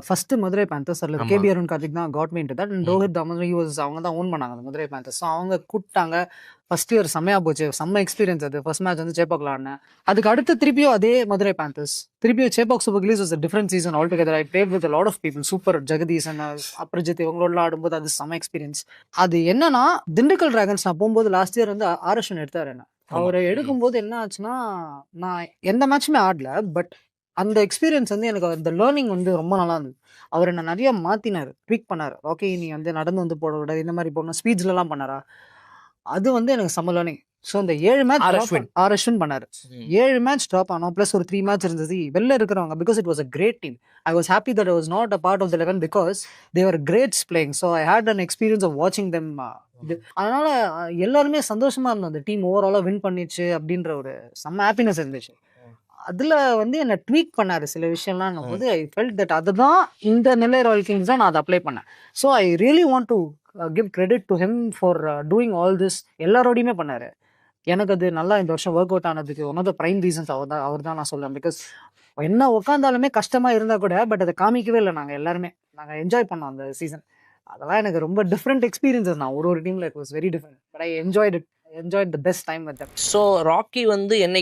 First Madurai panthers அதில் ஆமா. KP Arun Karthik தான் got me into that. And Rohit Thomas அவங்க தான் ஓன் பண்ணாங்க அந்த மதுரை பேந்தர்ஸ். ஸோ அவங்க கூப்பிட்டாங்க. ஃபர்ஸ்ட் இயர் செம்மையா போச்சு, செம்ம எக்ஸ்பீரியன்ஸ். அது ஃபர்ஸ்ட் மேட்ச் வந்து சேப்பாக்ல ஆடினேன். அதுக்கு அடுத்து திருப்பியும் அதே மதுரை பேந்தர்ஸ், திருப்பியும் Chepauk Super Kings was different season altogether. I played with lot of people. Super Jagadeesh and Aparajith இவங்களோட ஆடும்போது அது செம்ம எக்ஸ்பீரியன்ஸ். அது என்னன்னா, திண்டுக்கல் டிராகன்ஸ் நான் போகும்போது லாஸ்ட் இயர் வந்து ஆர்எஸ்என் எடுத்தாரு என்ன. அவரை எடுக்கும்போது என்ன ஆச்சுன்னா, நான் எந்த மேட்சுமே ஆடல. பட் அந்த எக்ஸ்பீரியன்ஸ் வந்து எனக்கு அந்த லேர்னிங் வந்து ரொம்ப நல்லா இருந்தது. அவர் என்ன நிறைய மாத்தினாரு, ட்வீக் பண்ணாரு. ஓகே, நீ வந்து நடந்து வந்து போடக்கூடாது, இந்த மாதிரி போடணும், ஸ்பீட்ஸ்லாம் பண்ணாரா. அது வந்து எனக்கு செம்ம லேர்னிங். ஸோ இந்த 7 மேட்ச் ஆர் அஸ்வின் பண்ணாரு. 7 மேட்ச் ட்ராப் ஆனோம். ப்ளஸ் ஒரு 3 மேட்ச் இருந்தது வெளில இருக்கிறவங்க. Because it was a great team. I was happy that I was not a part of the 11 because they were greats playing. So I had an experience of வாட்சிங் them. அதனால எல்லாருமே சந்தோஷமா இருந்தோம். அந்த டீம் ஓவராலாக வின் பண்ணிச்சு அப்படின்ற ஒரு செம்ம ஹாப்பினஸ் இருந்துச்சு. அதுல வந்து என்ன ட்வீக் பண்ணாரு சில விஷயம்லாம் போது. ஐ ஃபெல்ட் தட் அதுதான் இந்த நெல்லை ராயல் கிங்ஸ் தான் நான் அதை அப்ளை பண்ணேன். So I really want to give credit to him for doing all this. எல்லாரோடையுமே பண்ணாரு. எனக்கு அது நல்லா இந்த வருஷம் ஒர்க் அவுட் ஆனதுக்கு one of the prime reasons அவர் தான் நான் சொல்லுவேன். பிகாஸ் என்ன உட்காந்தாலுமே கஷ்டமா இருந்தா கூட பட் அதை காமிக்கவே இல்லை. நாங்கள் என்ஜாய் பண்ணோம் அந்த சீசன். அதெல்லாம் எனக்கு ரொம்ப டிஃப்ரெண்ட் எக்ஸ்பீரியன்ஸஸ். நான் ஒரு டீம்ல it was very different. But I enjoyed the best time with them. So Rocky வந்து என்னைக்கு